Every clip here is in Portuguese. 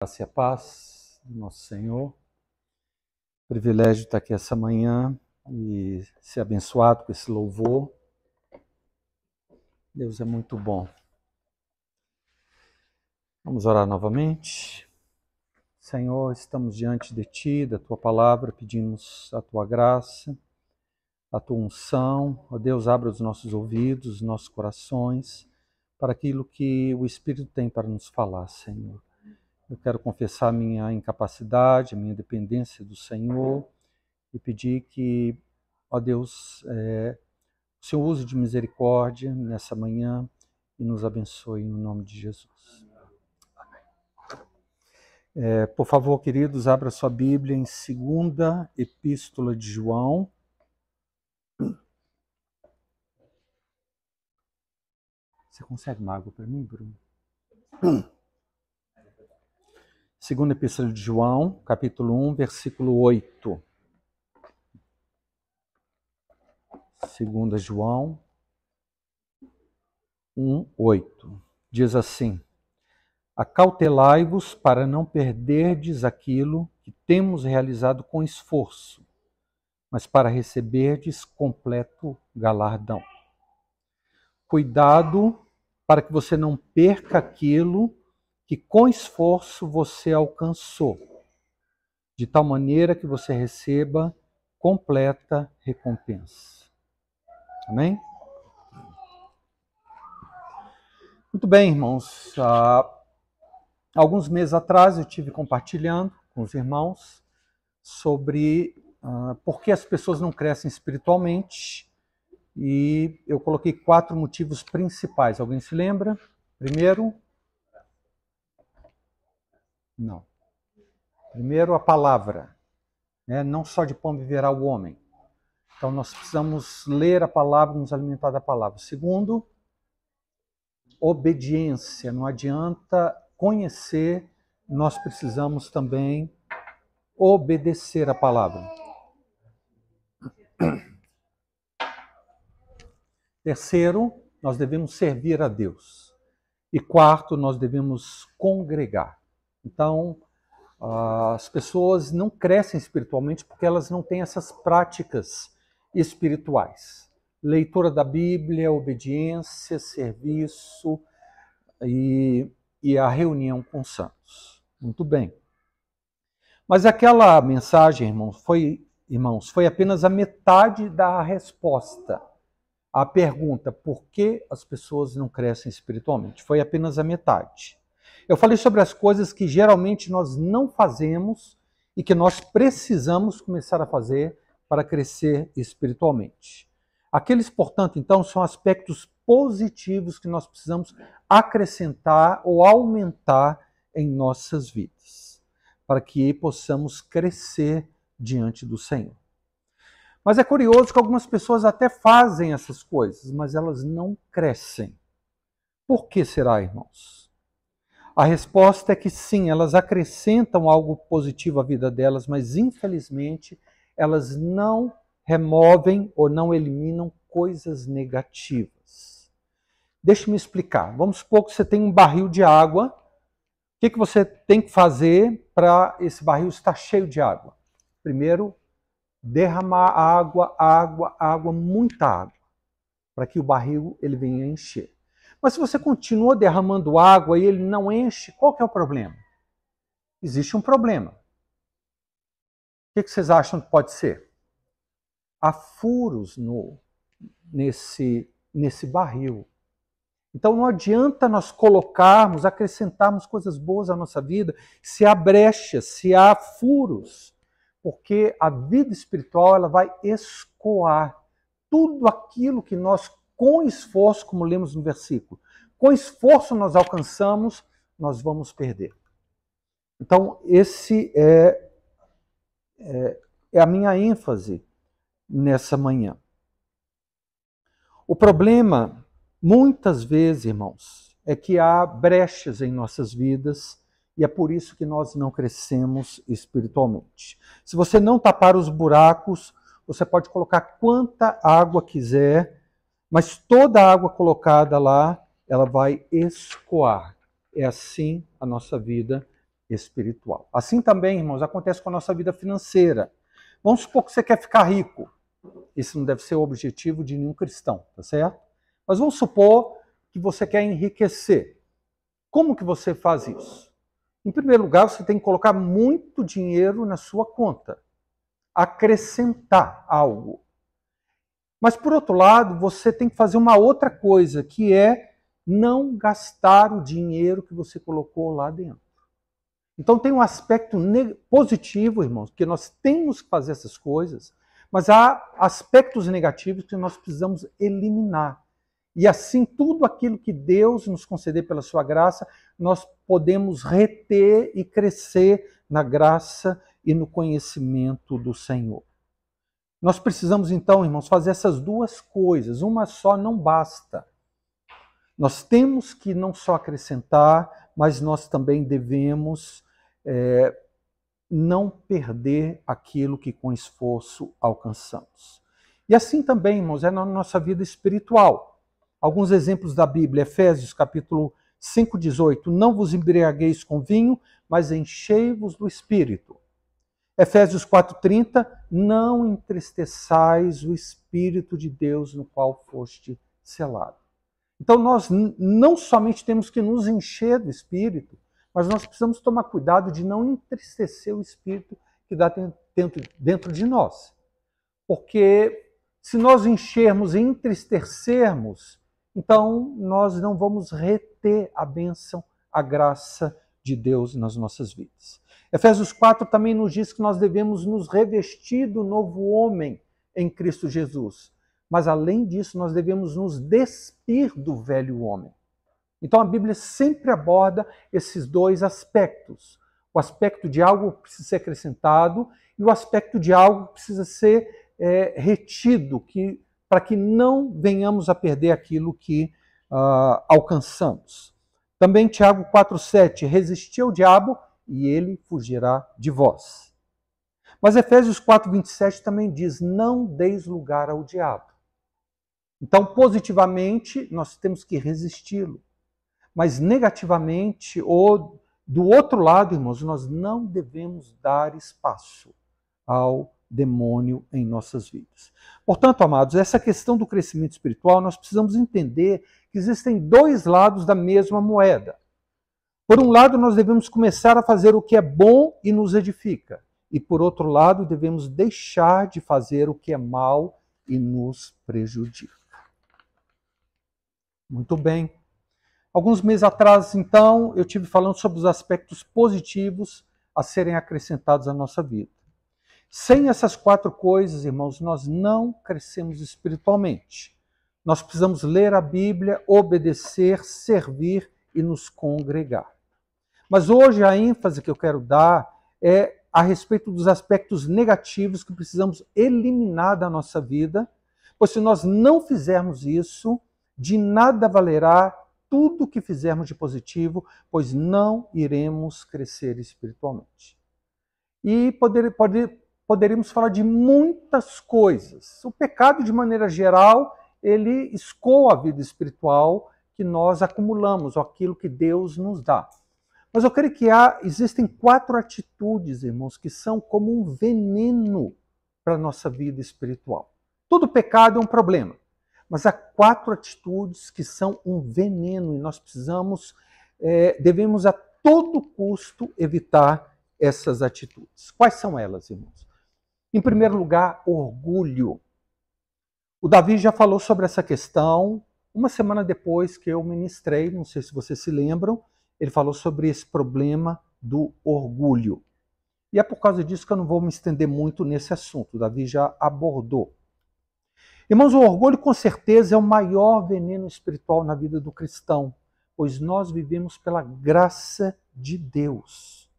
Graça e a paz do nosso Senhor. Privilégio estar aqui essa manhã e ser abençoado com esse louvor. Deus é muito bom. Vamos orar novamente. Senhor, estamos diante de Ti, da Tua palavra, pedimos a Tua graça, a Tua unção. Ó Deus, abra os nossos ouvidos, os nossos corações, para aquilo que o Espírito tem para nos falar, Senhor. Eu quero confessar a minha incapacidade, a minha dependência do Senhor e pedir que, ó Deus, o Senhor use de misericórdia nessa manhã e nos abençoe no nome de Jesus. Por favor, queridos, abra sua Bíblia em 2ª Epístola de João. Você consegue uma água para mim, Bruno? 2ª Epístola de João, capítulo 1, versículo 8. 2ª João 1, 8. Diz assim: acautelai-vos para não perderdes aquilo que temos realizado com esforço, mas para receberdes completo galardão. Cuidado para que você não perca aquilo que com esforço você alcançou, de tal maneira que você receba completa recompensa. Amém? Muito bem, irmãos. Alguns meses atrás eu estive compartilhando com os irmãos sobre por que as pessoas não crescem espiritualmente, e eu coloquei 4 motivos principais. Alguém se lembra? Primeiro? Não. Primeiro, a palavra. Não só de pão viverá o homem. Então nós precisamos ler a palavra, nos alimentar da palavra. Segundo, obediência. Não adianta conhecer, nós precisamos também obedecer a palavra. Terceiro, nós devemos servir a Deus. E quarto, nós devemos congregar. Então, as pessoas não crescem espiritualmente porque elas não têm essas práticas espirituais. Leitura da Bíblia, obediência, serviço e a reunião com os santos. Muito bem. Mas aquela mensagem, irmãos, foi apenas a metade da resposta à pergunta por que as pessoas não crescem espiritualmente. Foi apenas a metade. Eu falei sobre as coisas que geralmente nós não fazemos e que nós precisamos começar a fazer para crescer espiritualmente. Aqueles, portanto, então, são aspectos positivos que nós precisamos acrescentar ou aumentar em nossas vidas, para que possamos crescer diante do Senhor. Mas é curioso que algumas pessoas até fazem essas coisas, mas elas não crescem. Por que será, irmãos? A resposta é que sim, elas acrescentam algo positivo à vida delas, mas infelizmente elas não removem ou não eliminam coisas negativas. Deixe-me explicar. Vamos supor que você tem um barril de água. O que você tem que fazer para esse barril estar cheio de água? Primeiro, derramar água, muita água, para que o barril ele venha encher. Mas se você continua derramando água e ele não enche, qual que é o problema? Existe um problema. O que vocês acham que pode ser? Há furos nesse barril. Então não adianta nós colocarmos, acrescentarmos coisas boas à nossa vida se há brechas, se há furos. Porque a vida espiritual ela vai escoar tudo aquilo que nós, com esforço, como lemos no versículo, com esforço nós alcançamos, nós vamos perder. Então, esse é a minha ênfase nessa manhã. O problema, muitas vezes, irmãos, é que há brechas em nossas vidas. E é por isso que nós não crescemos espiritualmente. Se você não tapar os buracos, você pode colocar quanta água quiser, mas toda a água colocada lá, ela vai escoar. É assim a nossa vida espiritual. Assim também, irmãos, acontece com a nossa vida financeira. Vamos supor que você quer ficar rico. Esse não deve ser o objetivo de nenhum cristão, tá certo? Mas vamos supor que você quer enriquecer. Como que você faz isso? Em primeiro lugar, você tem que colocar muito dinheiro na sua conta. Acrescentar algo. Mas, por outro lado, você tem que fazer uma outra coisa, que é não gastar o dinheiro que você colocou lá dentro. Então tem um aspecto positivo, irmãos, que nós temos que fazer essas coisas, mas há aspectos negativos que nós precisamos eliminar. E assim, tudo aquilo que Deus nos conceder pela sua graça, nós podemos reter e crescer na graça e no conhecimento do Senhor. Nós precisamos então, irmãos, fazer essas duas coisas. Uma só não basta. Nós temos que não só acrescentar, mas nós também devemos não perder aquilo que com esforço alcançamos. E assim também, irmãos, é na nossa vida espiritual. Alguns exemplos da Bíblia, Efésios capítulo 5:18, não vos embriagueis com vinho, mas enchei-vos do Espírito. Efésios 4:30, não entristeçais o Espírito de Deus no qual foste selado. Então nós não somente temos que nos encher do Espírito, mas nós precisamos tomar cuidado de não entristecer o Espírito que dá dentro de nós. Porque se nós enchermos e entristecermos, então nós não vamos reter a bênção, a graça de Deus nas nossas vidas. Efésios 4 também nos diz que nós devemos nos revestir do novo homem em Cristo Jesus. Mas além disso, nós devemos nos despir do velho homem. Então a Bíblia sempre aborda esses dois aspectos. O aspecto de algo que precisa ser acrescentado e o aspecto de algo que precisa ser retido, para que não venhamos a perder aquilo que alcançamos. Também Tiago 4,7, resisti ao diabo e ele fugirá de vós. Mas Efésios 4,27 também diz, não deis lugar ao diabo. Então, positivamente, nós temos que resisti-lo. Mas negativamente, ou do outro lado, irmãos, nós não devemos dar espaço ao demônio em nossas vidas. Portanto, amados, essa questão do crescimento espiritual, nós precisamos entender que existem dois lados da mesma moeda. Por um lado, nós devemos começar a fazer o que é bom e nos edifica. E por outro lado, devemos deixar de fazer o que é mal e nos prejudica. Muito bem. Alguns meses atrás, então, eu estive falando sobre os aspectos positivos a serem acrescentados à nossa vida. Sem essas quatro coisas, irmãos, nós não crescemos espiritualmente. Nós precisamos ler a Bíblia, obedecer, servir e nos congregar. Mas hoje a ênfase que eu quero dar é a respeito dos aspectos negativos que precisamos eliminar da nossa vida, pois se nós não fizermos isso, de nada valerá tudo que fizermos de positivo, pois não iremos crescer espiritualmente. E poderíamos falar de muitas coisas. O pecado, de maneira geral, ele escoa a vida espiritual que nós acumulamos, aquilo que Deus nos dá. Mas eu creio que existem 4 atitudes, irmãos, que são como um veneno para a nossa vida espiritual. Todo pecado é um problema, mas há 4 atitudes que são um veneno e nós devemos a todo custo evitar essas atitudes. Quais são elas, irmãos? Em primeiro lugar, orgulho. O Davi já falou sobre essa questão uma semana depois que eu ministrei, não sei se vocês se lembram, ele falou sobre esse problema do orgulho. E é por causa disso que eu não vou me estender muito nesse assunto, o Davi já abordou. Irmãos, o orgulho com certeza é o maior veneno espiritual na vida do cristão, pois nós vivemos pela graça de Deus.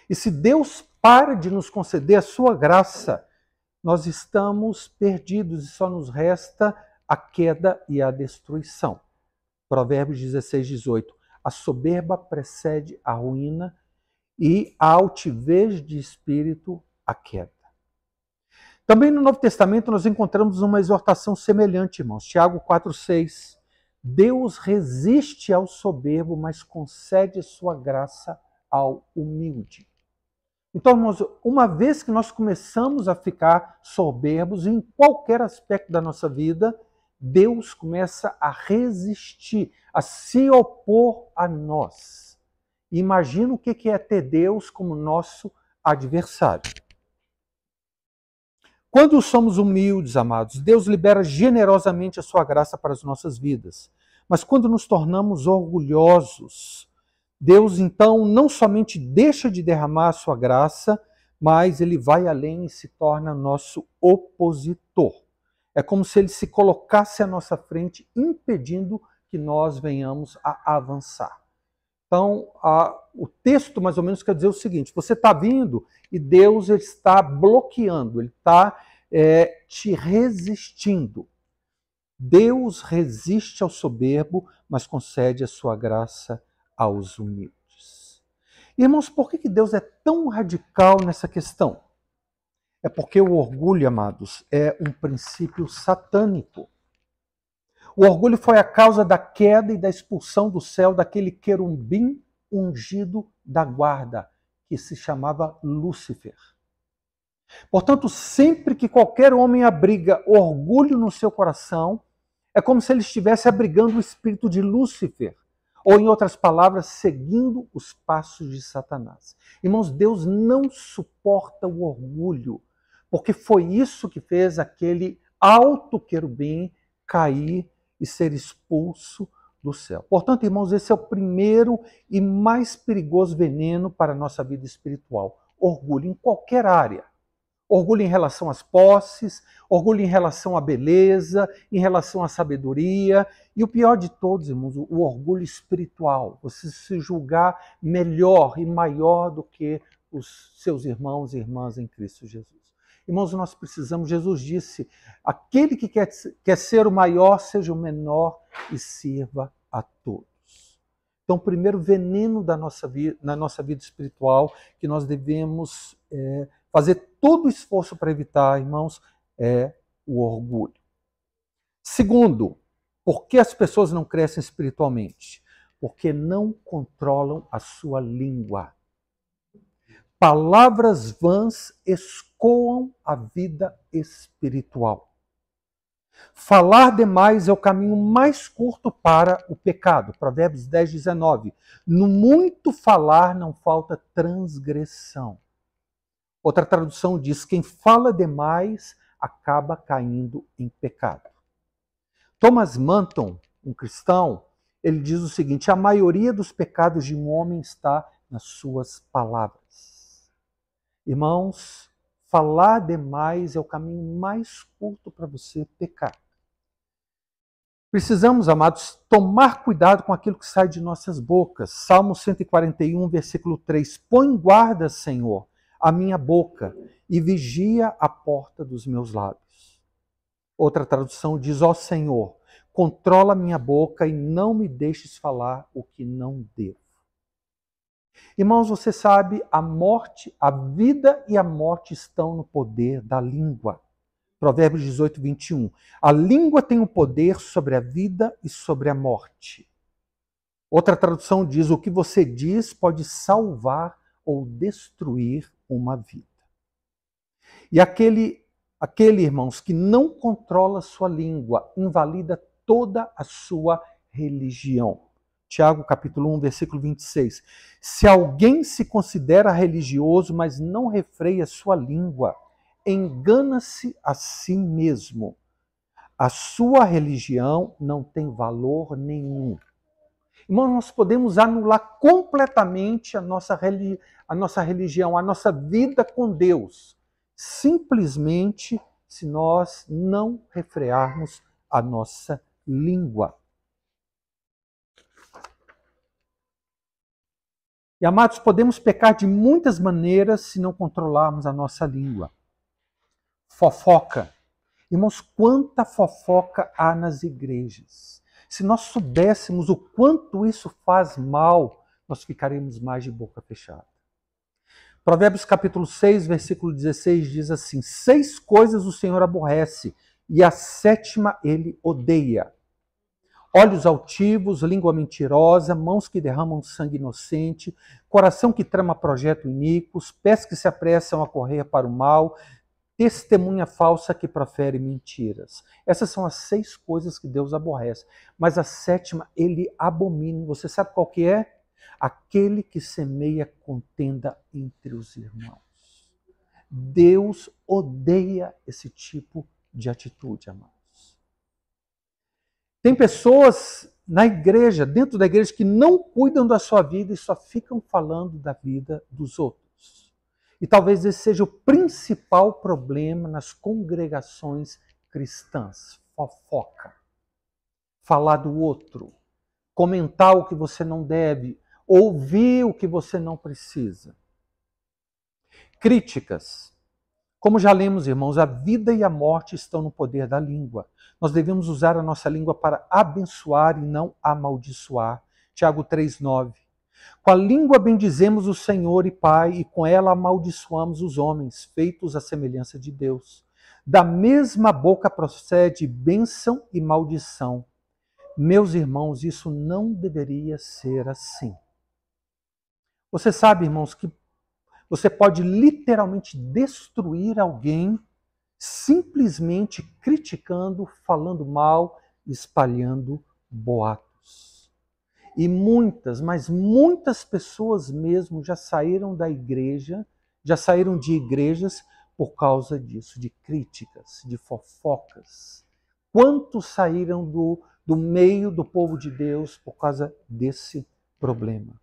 E se Deus para de nos conceder a sua graça, nós estamos perdidos e só nos resta a queda e a destruição. Provérbios 16:18. A soberba precede a ruína e a altivez de espírito a queda. Também no Novo Testamento nós encontramos uma exortação semelhante, irmãos. Tiago 4,6. Deus resiste ao soberbo, mas concede sua graça ao humilde. Então, irmãos, uma vez que nós começamos a ficar soberbos em qualquer aspecto da nossa vida, Deus começa a resistir, a se opor a nós. Imagina o que é ter Deus como nosso adversário. Quando somos humildes, amados, Deus libera generosamente a sua graça para as nossas vidas. Mas quando nos tornamos orgulhosos, Deus, então, não somente deixa de derramar a sua graça, mas ele vai além e se torna nosso opositor. É como se ele se colocasse à nossa frente, impedindo que nós venhamos a avançar. Então, o texto mais ou menos quer dizer o seguinte: você está vindo e Deus está bloqueando, ele está te resistindo. Deus resiste ao soberbo, mas concede a sua graça aos humildes. Irmãos, por que Deus é tão radical nessa questão? É porque o orgulho, amados, é um princípio satânico. O orgulho foi a causa da queda e da expulsão do céu daquele querubim ungido da guarda, que se chamava Lúcifer. Portanto, sempre que qualquer homem abriga orgulho no seu coração, é como se ele estivesse abrigando o espírito de Lúcifer, ou, em outras palavras, seguindo os passos de Satanás. Irmãos, Deus não suporta o orgulho, porque foi isso que fez aquele alto querubim cair e ser expulso do céu. Portanto, irmãos, esse é o primeiro e mais perigoso veneno para a nossa vida espiritual. Orgulho em qualquer área. Orgulho em relação às posses, orgulho em relação à beleza, em relação à sabedoria. E o pior de todos, irmãos, o orgulho espiritual. Você se julgar melhor e maior do que os seus irmãos e irmãs em Cristo Jesus. Irmãos, nós precisamos, Jesus disse, aquele que quer ser o maior, seja o menor e sirva a todos. Então, o primeiro veneno na nossa vida espiritual que nós devemos fazer todo o esforço para evitar, irmãos, é o orgulho. Segundo, por que as pessoas não crescem espiritualmente? Porque não controlam a sua língua. Palavras vãs escoam a vida espiritual. Falar demais é o caminho mais curto para o pecado. Provérbios 10, 19. No muito falar não falta transgressão. Outra tradução diz: quem fala demais acaba caindo em pecado. Thomas Manton, um cristão, ele diz o seguinte: a maioria dos pecados de um homem está nas suas palavras. Irmãos, falar demais é o caminho mais curto para você pecar. Precisamos, amados, tomar cuidado com aquilo que sai de nossas bocas. Salmo 141, versículo 3. Põe guarda, Senhor, a minha boca e vigia a porta dos meus lábios. Outra tradução diz: ó Senhor, controla a minha boca e não me deixes falar o que não devo. Irmãos, você sabe, a vida e a morte estão no poder da língua. Provérbios 18, 21. A língua tem o poder sobre a vida e sobre a morte. Outra tradução diz: o que você diz pode salvar ou destruir uma vida. E aquele, irmãos, que não controla a sua língua, invalida toda a sua religião. Tiago, capítulo 1, versículo 26. Se alguém se considera religioso, mas não refreia sua língua, engana-se a si mesmo. A sua religião não tem valor nenhum. Irmãos, nós podemos anular completamente a nossa religião, a nossa vida com Deus, simplesmente se nós não refrearmos a nossa língua. E, amados, podemos pecar de muitas maneiras se não controlarmos a nossa língua. Fofoca. Irmãos, quanta fofoca há nas igrejas. Se nós soubéssemos o quanto isso faz mal, nós ficaríamos mais de boca fechada. Provérbios capítulo 6, versículo 16 diz assim: 6 coisas o Senhor aborrece, e a 7ª ele odeia: olhos altivos, língua mentirosa, mãos que derramam sangue inocente, coração que trama projetos iníquos, pés que se apressam a correr para o mal, testemunha falsa que profere mentiras. Essas são as 6 coisas que Deus aborrece. Mas a 7ª, ele abomina. Você sabe qual que é? Aquele que semeia contenda entre os irmãos. Deus odeia esse tipo de atitude, amados. Tem pessoas na igreja, dentro da igreja, que não cuidam da sua vida e só ficam falando da vida dos outros. E talvez esse seja o principal problema nas congregações cristãs. Fofoca. Falar do outro. Comentar o que você não deve. Ouvir o que você não precisa. Críticas. Como já lemos, irmãos, a vida e a morte estão no poder da língua. Nós devemos usar a nossa língua para abençoar e não amaldiçoar. Tiago 3,9. Com a língua bendizemos o Senhor e Pai, e com ela amaldiçoamos os homens, feitos à semelhança de Deus. Da mesma boca procede bênção e maldição. Meus irmãos, isso não deveria ser assim. Você sabe, irmãos, que você pode literalmente destruir alguém simplesmente criticando, falando mal, espalhando boatos. E muitas, mas muitas pessoas mesmo já saíram da igreja, já saíram de igrejas por causa disso, de críticas, de fofocas. Quantos saíram do meio do povo de Deus por causa desse problema?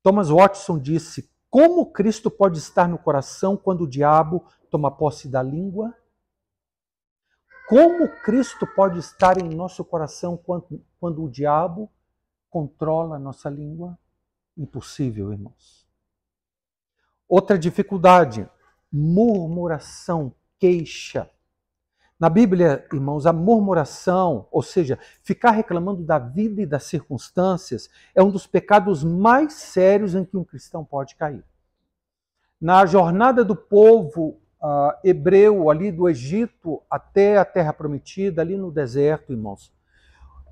Thomas Watson disse: como Cristo pode estar no coração quando o diabo toma posse da língua? Como Cristo pode estar em nosso coração quando o diabo controla a nossa língua? Impossível, irmãos. Outra dificuldade, murmuração, queixa. Na Bíblia, irmãos, a murmuração, ou seja, ficar reclamando da vida e das circunstâncias, é um dos pecados mais sérios em que um cristão pode cair. Na jornada do povo hebreu, ali do Egito até a Terra Prometida, ali no deserto, irmãos,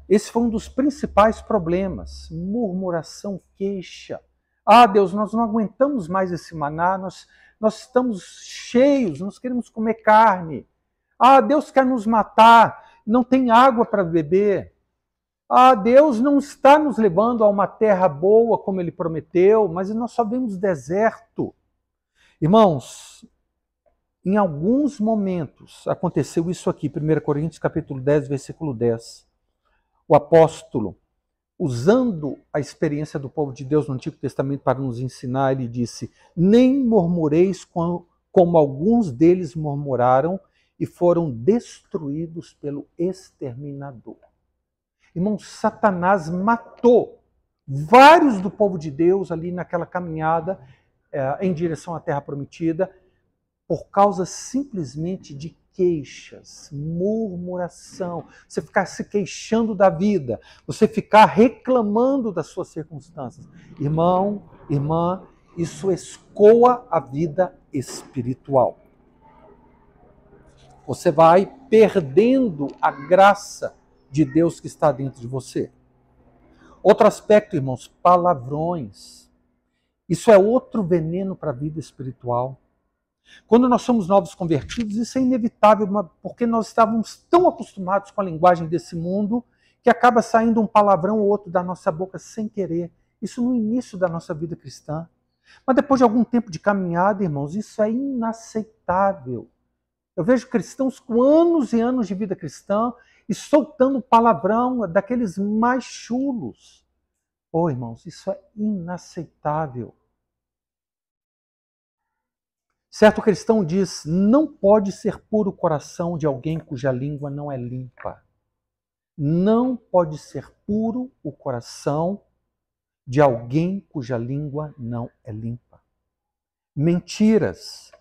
esse foi um dos principais problemas, murmuração, queixa. Ah, Deus, nós não aguentamos mais esse maná, nós estamos cheios, nós queremos comer carne. Ah, Deus quer nos matar, não tem água para beber. Ah, Deus não está nos levando a uma terra boa, como Ele prometeu, mas nós só vemos deserto. Irmãos, em alguns momentos aconteceu isso aqui, 1 Coríntios capítulo 10, versículo 10. O apóstolo, usando a experiência do povo de Deus no Antigo Testamento para nos ensinar, ele disse: nem murmureis como alguns deles murmuraram e foram destruídos pelo exterminador. Irmãos, Satanás matou vários do povo de Deus ali naquela caminhada em direção à Terra Prometida por causa simplesmente de queixas, murmuração, você ficar se queixando da vida, você ficar reclamando das suas circunstâncias. Irmão, irmã, isso escoa a vida espiritual. Você vai perdendo a graça de Deus que está dentro de você. Outro aspecto, irmãos, palavrões. Isso é outro veneno para a vida espiritual. Quando nós somos novos convertidos, isso é inevitável, porque nós estávamos tão acostumados com a linguagem desse mundo que acaba saindo um palavrão ou outro da nossa boca sem querer. Isso no início da nossa vida cristã. Mas depois de algum tempo de caminhada, irmãos, isso é inaceitável. Eu vejo cristãos com anos e anos de vida cristã e soltando palavrão daqueles mais chulos. Oh, irmãos, isso é inaceitável. Certo cristão diz: não pode ser puro o coração de alguém cuja língua não é limpa. Não pode ser puro o coração de alguém cuja língua não é limpa. Mentiras.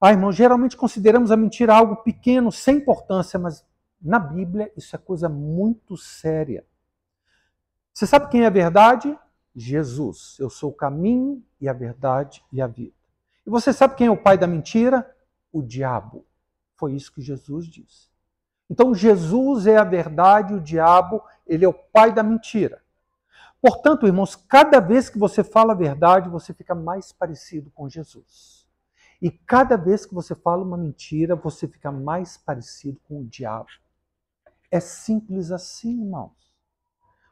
Irmão, geralmente consideramos a mentira algo pequeno, sem importância, mas na Bíblia isso é coisa muito séria. Você sabe quem é a verdade? Jesus. Eu sou o caminho e a verdade e a vida. E você sabe quem é o pai da mentira? O diabo. Foi isso que Jesus disse. Então Jesus é a verdade, o diabo, ele é o pai da mentira. Portanto, irmãos, cada vez que você fala a verdade, você fica mais parecido com Jesus. E cada vez que você fala uma mentira, você fica mais parecido com o diabo. É simples assim, irmãos.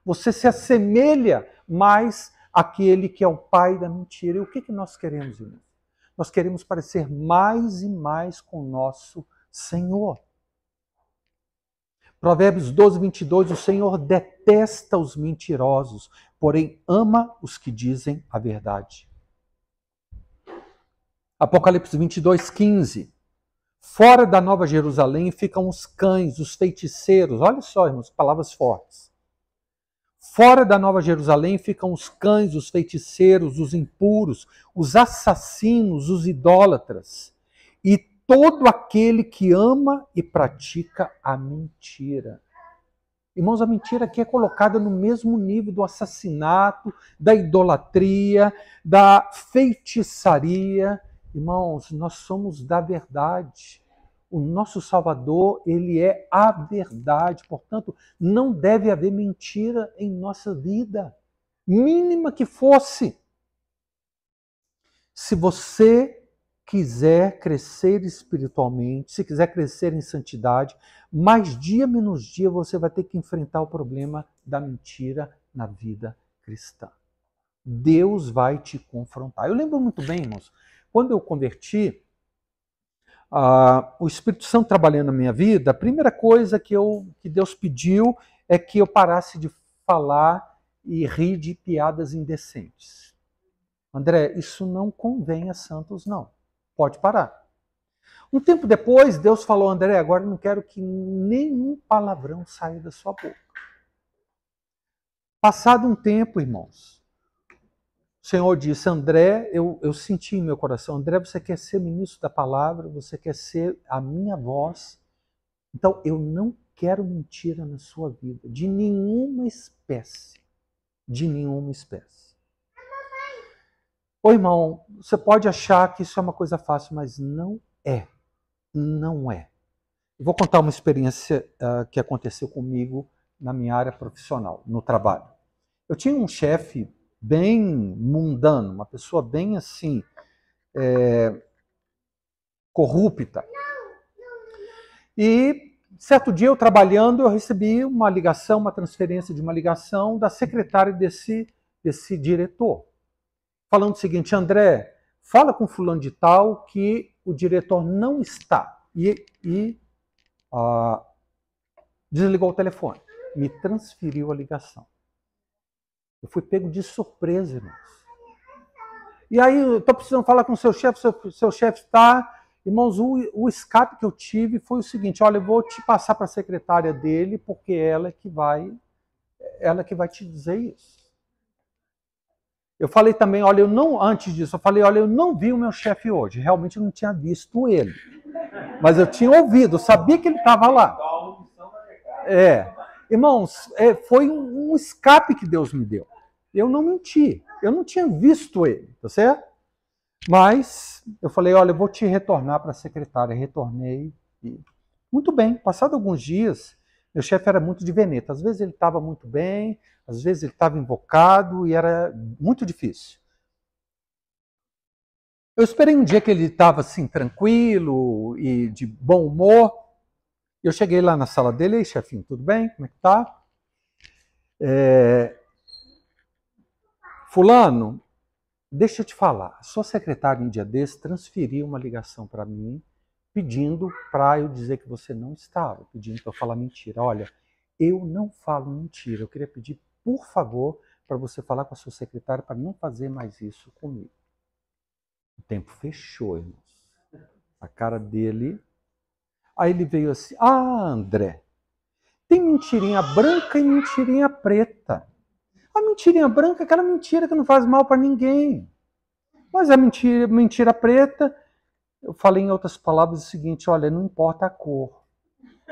Você se assemelha mais àquele que é o pai da mentira. E o que nós queremos, irmãos? Nós queremos parecer mais e mais com o nosso Senhor. Provérbios 12, 22, o Senhor detesta os mentirosos, porém ama os que dizem a verdade. Apocalipse 22, 15. Fora da Nova Jerusalém ficam os cães, os feiticeiros. Olha só, irmãos, palavras fortes. Fora da Nova Jerusalém ficam os cães, os feiticeiros, os impuros, os assassinos, os idólatras e todo aquele que ama e pratica a mentira. Irmãos, a mentira aqui é colocada no mesmo nível do assassinato, da idolatria, da feitiçaria. Irmãos, nós somos da verdade. O nosso Salvador, ele é a verdade. Portanto, não deve haver mentira em nossa vida, mínima que fosse. Se você quiser crescer espiritualmente, se quiser crescer em santidade, mais dia menos dia você vai ter que enfrentar o problema da mentira na vida cristã. Deus vai te confrontar. Eu lembro muito bem, irmãos, quando eu converti, o Espírito Santo trabalhando na minha vida, a primeira coisa que Deus pediu é que eu parasse de falar e rir de piadas indecentes. André, isso não convém a santos, não. Pode parar. Um tempo depois, Deus falou, André, agora eu não quero que nenhum palavrão saia da sua boca. Passado um tempo, irmãos, o Senhor disse, André, eu senti em meu coração, André, você quer ser ministro da palavra, você quer ser a minha voz, então eu não quero mentira na sua vida, de nenhuma espécie. De nenhuma espécie. Ô irmão, você pode achar que isso é uma coisa fácil, mas não é. Não é. Eu vou contar uma experiência que aconteceu comigo na minha área profissional, no trabalho. Eu tinha um chefe bem mundano, uma pessoa bem assim, corrupta. E certo dia eu trabalhando, eu recebi uma ligação, uma transferência de uma ligação da secretária desse diretor. Falando o seguinte, André, fala com fulano de tal que o diretor não está. E desligou o telefone. Me transferiu a ligação. Eu fui pego de surpresa, irmãos. E aí, eu estou precisando falar com o seu chefe, seu chefe está... Irmãos, o escape que eu tive foi o seguinte, olha, eu vou te passar para a secretária dele, porque ela que vai te dizer isso. Eu falei também, olha, antes disso, eu falei, olha, eu não vi o meu chefe hoje. Realmente eu não tinha visto ele. Mas eu tinha ouvido, eu sabia que ele estava lá. Irmãos, foi um escape que Deus me deu. Eu não menti. Eu não tinha visto ele, tá certo? Mas eu falei, olha, eu vou te retornar para a secretária. Retornei. Muito bem, passado alguns dias, meu chefe era muito de veneta. Às vezes ele estava muito bem, às vezes ele estava invocado e era muito difícil. Eu esperei um dia que ele estava assim, tranquilo e de bom humor. Eu cheguei lá na sala dele, ei, chefinho, tudo bem? Como é que tá? Fulano, deixa eu te falar. A sua secretária, um dia desse, transferiu uma ligação para mim, pedindo para eu dizer que você não estava, pedindo para eu falar mentira. Olha, eu não falo mentira. Eu queria pedir, por favor, para você falar com a sua secretária para não fazer mais isso comigo. O tempo fechou, irmãos. A cara dele... Aí ele veio assim, André, tem mentirinha branca e mentirinha preta. A mentirinha branca é aquela mentira que não faz mal para ninguém. Mas a mentira preta, eu falei em outras palavras o seguinte, olha, não importa a cor,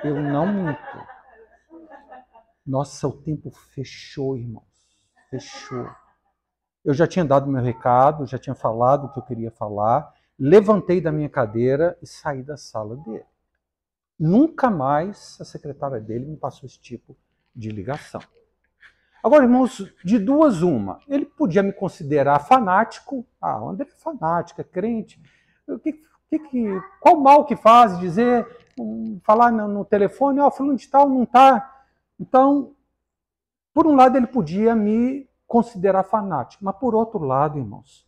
eu não minto. Nossa, o tempo fechou, irmãos, fechou. Eu já tinha dado meu recado, já tinha falado o que eu queria falar, levantei da minha cadeira e saí da sala dele. Nunca mais a secretária dele me passou esse tipo de ligação. Agora, irmãos, de duas uma. Ele podia me considerar fanático. Ah, o André é fanático, é crente. Qual mal que faz dizer, falar no telefone, fulano de tal não está. Então, por um lado, ele podia me considerar fanático. Mas, por outro lado, irmãos,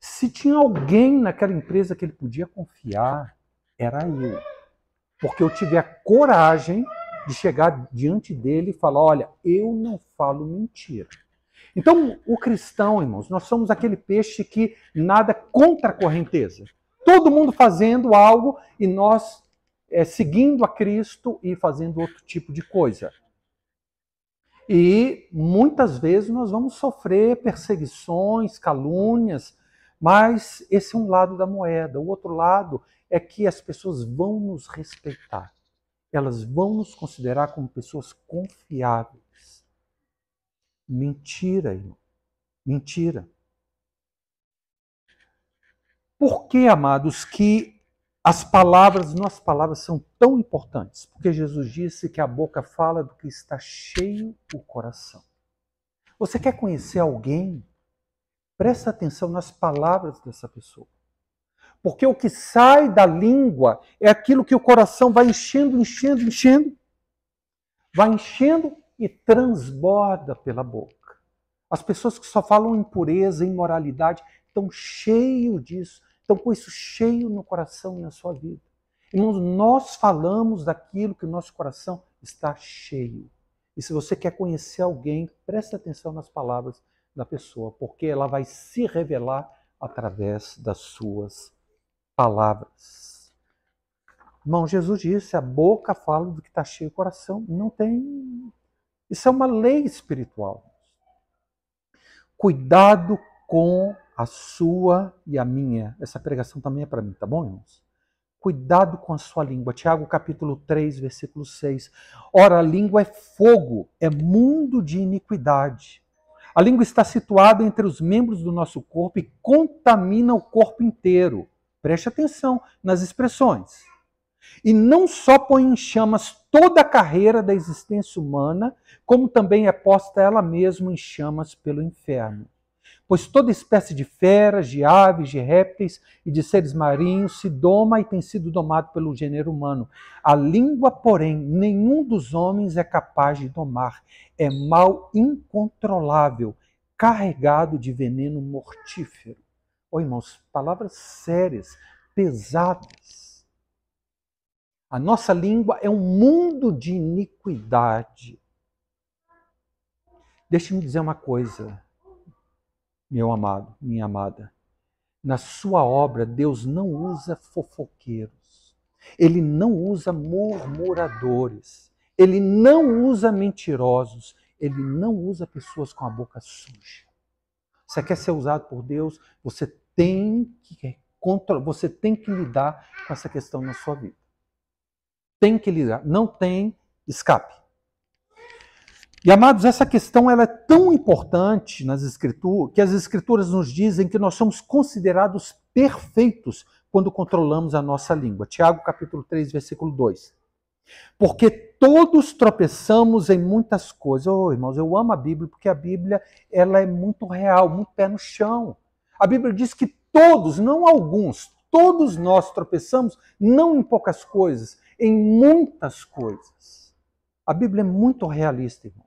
se tinha alguém naquela empresa que ele podia confiar, era eu. Porque eu tive a coragem de chegar diante dele e falar, olha, eu não falo mentira. Então, o cristão, irmãos, nós somos aquele peixe que nada contra a correnteza. Todo mundo fazendo algo e nós seguindo a Cristo e fazendo outro tipo de coisa. E muitas vezes nós vamos sofrer perseguições, calúnias, mas esse é um lado da moeda. O outro lado é que as pessoas vão nos respeitar. Elas vão nos considerar como pessoas confiáveis. Mentira, irmão. Mentira. Por que, amados, que nossas palavras são tão importantes? Porque Jesus disse que a boca fala do que está cheio o coração. Você quer conhecer alguém? Presta atenção nas palavras dessa pessoa. Porque o que sai da língua é aquilo que o coração vai enchendo, enchendo, enchendo. Vai enchendo e transborda pela boca. As pessoas que só falam impureza, imoralidade, estão cheios disso. Estão com isso cheio no coração e na sua vida. Irmãos, nós falamos daquilo que o nosso coração está cheio. E se você quer conhecer alguém, preste atenção nas palavras da pessoa, porque ela vai se revelar através das suas palavras. Irmão, Jesus disse, a boca fala do que está cheio o coração. Não tem... Isso é uma lei espiritual. Cuidado com a sua e a minha. Essa pregação também é para mim, tá bom, irmãos? Cuidado com a sua língua. Tiago capítulo 3, versículo 6. Ora, a língua é fogo, é mundo de iniquidade. A língua está situada entre os membros do nosso corpo e contamina o corpo inteiro. Preste atenção nas expressões. E não só põe em chamas toda a carreira da existência humana, como também é posta ela mesma em chamas pelo inferno. Pois toda espécie de feras, de aves, de répteis e de seres marinhos se doma e tem sido domado pelo gênero humano. A língua, porém, nenhum dos homens é capaz de domar. É mal incontrolável, carregado de veneno mortífero. Oh, irmãos, palavras sérias, pesadas. A nossa língua é um mundo de iniquidade. Deixe-me dizer uma coisa, meu amado, minha amada. Na sua obra, Deus não usa fofoqueiros. Ele não usa murmuradores. Ele não usa mentirosos. Ele não usa pessoas com a boca suja. Você quer ser usado por Deus? Você tem que lidar com essa questão na sua vida. Tem que lidar, não tem escape. E, amados, essa questão ela é tão importante nas Escrituras, que as Escrituras nos dizem que nós somos considerados perfeitos quando controlamos a nossa língua. Tiago, capítulo 3, versículo 2. Porque todos tropeçamos em muitas coisas. Oh, irmãos, eu amo a Bíblia, porque a Bíblia ela é muito real, muito pé no chão. A Bíblia diz que todos, não alguns, todos nós tropeçamos, não em poucas coisas, em muitas coisas. A Bíblia é muito realista, irmãos.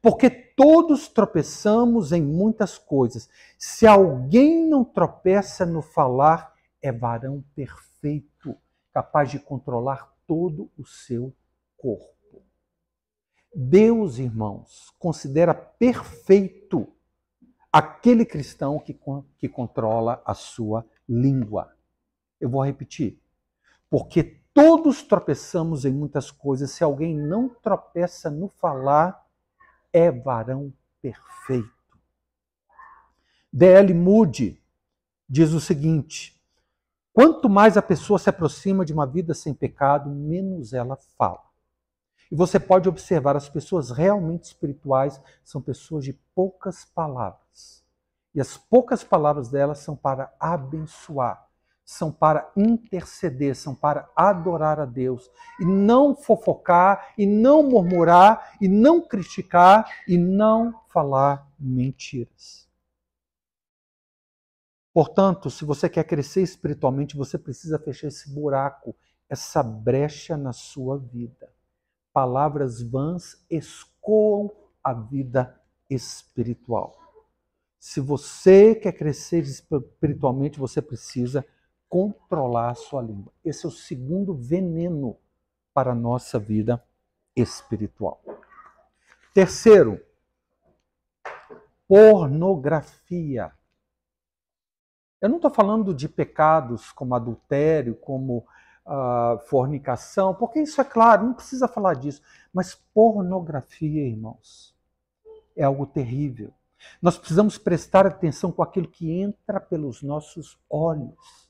Porque todos tropeçamos em muitas coisas. Se alguém não tropeça no falar, é varão perfeito, capaz de controlar todo o seu corpo. Deus, irmãos, considera perfeito aquele cristão que controla a sua língua. Eu vou repetir. Porque todos tropeçamos em muitas coisas. Se alguém não tropeça no falar, é varão perfeito. D.L. Moody diz o seguinte: quanto mais a pessoa se aproxima de uma vida sem pecado, menos ela fala. E você pode observar, as pessoas realmente espirituais são pessoas de poucas palavras. E as poucas palavras delas são para abençoar, são para interceder, são para adorar a Deus. E não fofocar, e não murmurar, e não criticar, e não falar mentiras. Portanto, se você quer crescer espiritualmente, você precisa fechar esse buraco, essa brecha na sua vida. Palavras vãs escoam a vida espiritual. Se você quer crescer espiritualmente, você precisa controlar a sua língua. Esse é o segundo veneno para a nossa vida espiritual. Terceiro, pornografia. Eu não estou falando de pecados como adultério, como fornicação, porque isso é claro, não precisa falar disso. Mas pornografia, irmãos, é algo terrível. Nós precisamos prestar atenção com aquilo que entra pelos nossos olhos.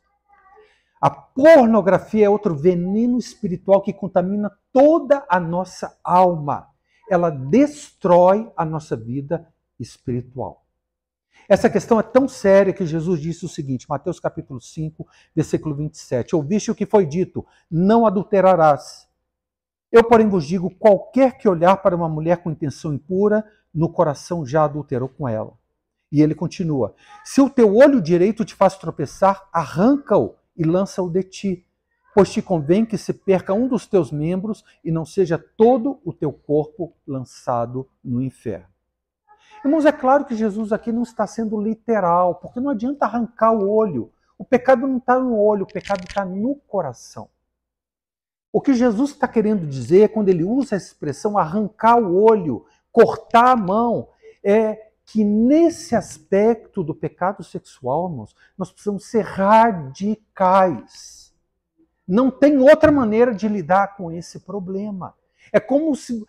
A pornografia é outro veneno espiritual que contamina toda a nossa alma. Ela destrói a nossa vida espiritual. Essa questão é tão séria que Jesus disse o seguinte, Mateus capítulo 5, versículo 27. Ouviste o que foi dito, não adulterarás. Eu, porém, vos digo, qualquer que olhar para uma mulher com intenção impura, no coração já adulterou com ela. E ele continua, se o teu olho direito te faz tropeçar, arranca-o e lança-o de ti, pois te convém que se perca um dos teus membros e não seja todo o teu corpo lançado no inferno. Irmãos, é claro que Jesus aqui não está sendo literal, porque não adianta arrancar o olho. O pecado não está no olho, o pecado está no coração. O que Jesus está querendo dizer, quando ele usa a expressão arrancar o olho, cortar a mão, é que nesse aspecto do pecado sexual, irmãos, nós precisamos ser radicais. Não tem outra maneira de lidar com esse problema. É como se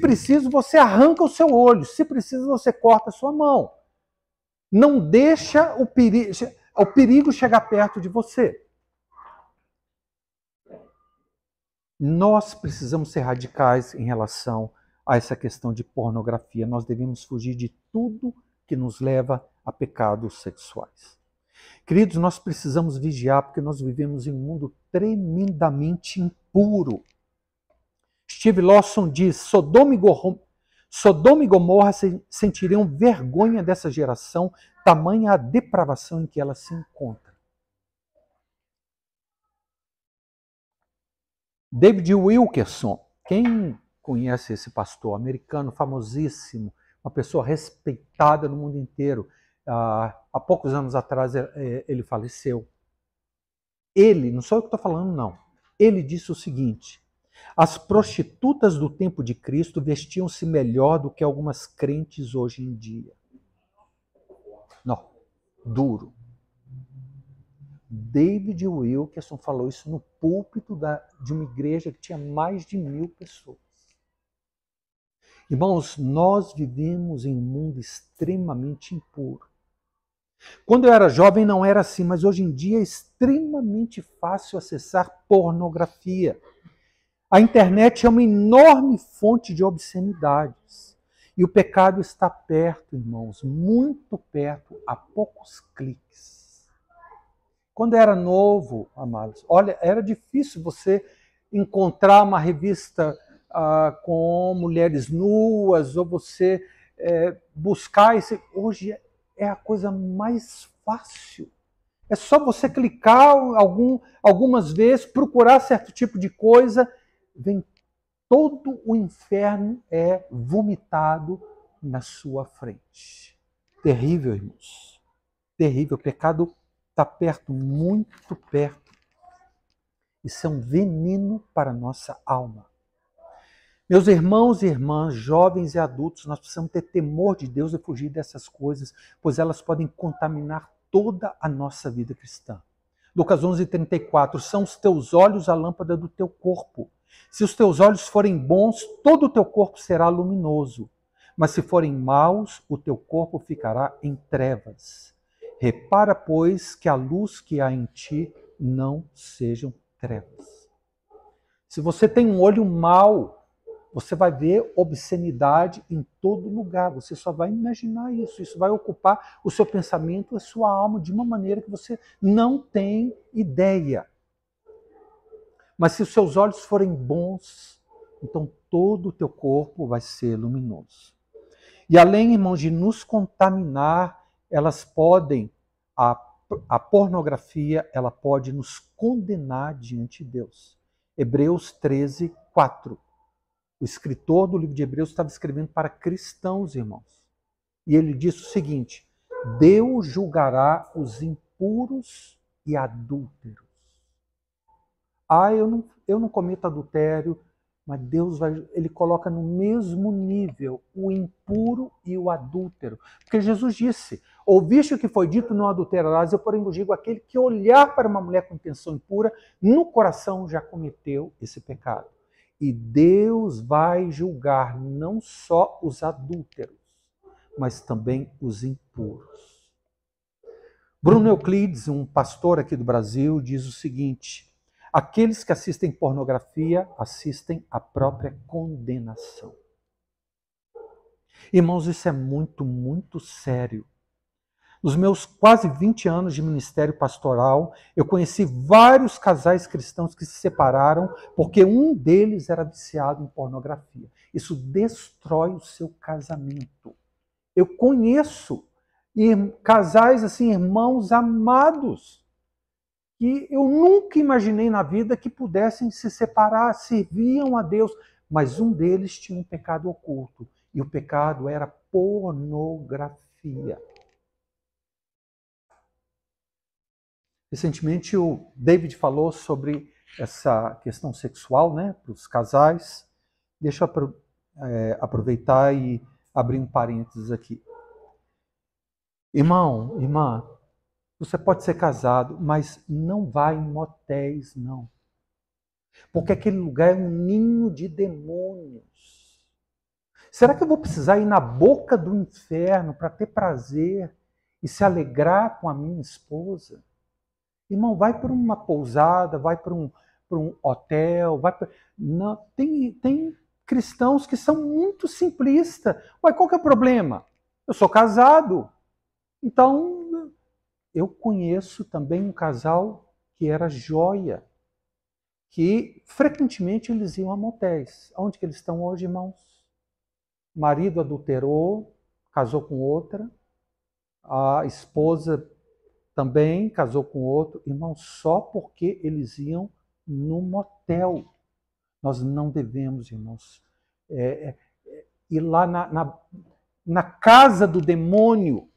preciso, você arranca o seu olho, se preciso, você corta a sua mão. Não deixa o perigo chegar perto de você. Nós precisamos ser radicais em relação a essa questão de pornografia. Nós devemos fugir de tudo que nos leva a pecados sexuais. Queridos, nós precisamos vigiar porque nós vivemos em um mundo tremendamente impuro. Steve Lawson diz, Sodoma e Gomorra sentiriam vergonha dessa geração, tamanha a depravação em que ela se encontra. David Wilkerson, quem conhece esse pastor americano famosíssimo, uma pessoa respeitada no mundo inteiro, há poucos anos atrás ele faleceu. Ele, não sou eu que estou falando não, ele disse o seguinte, as prostitutas do tempo de Cristo vestiam-se melhor do que algumas crentes hoje em dia. Não, duro. David Wilkerson falou isso no púlpito de uma igreja que tinha mais de 1000 pessoas. Irmãos, nós vivemos em um mundo extremamente impuro. Quando eu era jovem não era assim, mas hoje em dia é extremamente fácil acessar pornografia. A internet é uma enorme fonte de obscenidades. E o pecado está perto, irmãos, muito perto, a poucos cliques. Quando eu era novo, amados, olha, era difícil você encontrar uma revista com mulheres nuas, ou você buscar esse... Hoje é a coisa mais fácil. É só você clicar algumas vezes, procurar certo tipo de coisa, vem todo o inferno vomitado na sua frente. Terrível, irmãos. Terrível. O pecado está perto, muito perto. Isso é um veneno para a nossa alma. Meus irmãos e irmãs, jovens e adultos, nós precisamos ter temor de Deus e fugir dessas coisas, pois elas podem contaminar toda a nossa vida cristã. Lucas 11:34, são os teus olhos a lâmpada do teu corpo. Se os teus olhos forem bons, todo o teu corpo será luminoso. Mas se forem maus, o teu corpo ficará em trevas. Repara, pois, que a luz que há em ti não sejam trevas. Se você tem um olho mau, você vai ver obscenidade em todo lugar. Você só vai imaginar isso. Isso vai ocupar o seu pensamento, a sua alma, de uma maneira que você não tem ideia. Mas se os seus olhos forem bons, então todo o teu corpo vai ser luminoso. E além, irmãos, de nos contaminar, elas podem, a pornografia, ela pode nos condenar diante de Deus. Hebreus 13, 4. O escritor do livro de Hebreus estava escrevendo para cristãos, irmãos. E ele disse o seguinte: Deus julgará os impuros e adúlteros. Eu não cometo adultério, mas Deus ele coloca no mesmo nível o impuro e o adúltero. Porque Jesus disse: ouviste o que foi dito, não adulterarás, eu porém vos digo, aquele que olhar para uma mulher com intenção impura, no coração já cometeu esse pecado. E Deus vai julgar não só os adúlteros, mas também os impuros. Bruno Euclides, um pastor aqui do Brasil, diz o seguinte: aqueles que assistem pornografia assistem à própria condenação. Irmãos, isso é muito, muito sério. Nos meus quase 20 anos de ministério pastoral, eu conheci vários casais cristãos que se separaram porque um deles era viciado em pornografia. Isso destrói o seu casamento. Eu conheço casais assim, irmãos amados, que eu nunca imaginei na vida que pudessem se separar, serviam a Deus, mas um deles tinha um pecado oculto, e o pecado era pornografia. Recentemente o David falou sobre essa questão sexual, né, para os casais. Deixa eu aproveitar e abrir um parênteses aqui. Irmão, irmã, você pode ser casado, mas não vá em motéis, não. Porque aquele lugar é um ninho de demônios. Será que eu vou precisar ir na boca do inferno para ter prazer e se alegrar com a minha esposa? Irmão, vai para uma pousada, vai para um hotel, Não, tem cristãos que são muito simplistas. Ué, qual que é o problema? Eu sou casado. Então, eu conheço também um casal que era joia, que frequentemente eles iam a motéis. Onde que eles estão hoje, irmãos? O marido adulterou, casou com outra, a esposa também casou com outro, irmão, só porque eles iam no motel. Nós não devemos, irmãos, ir lá na casa do demônio.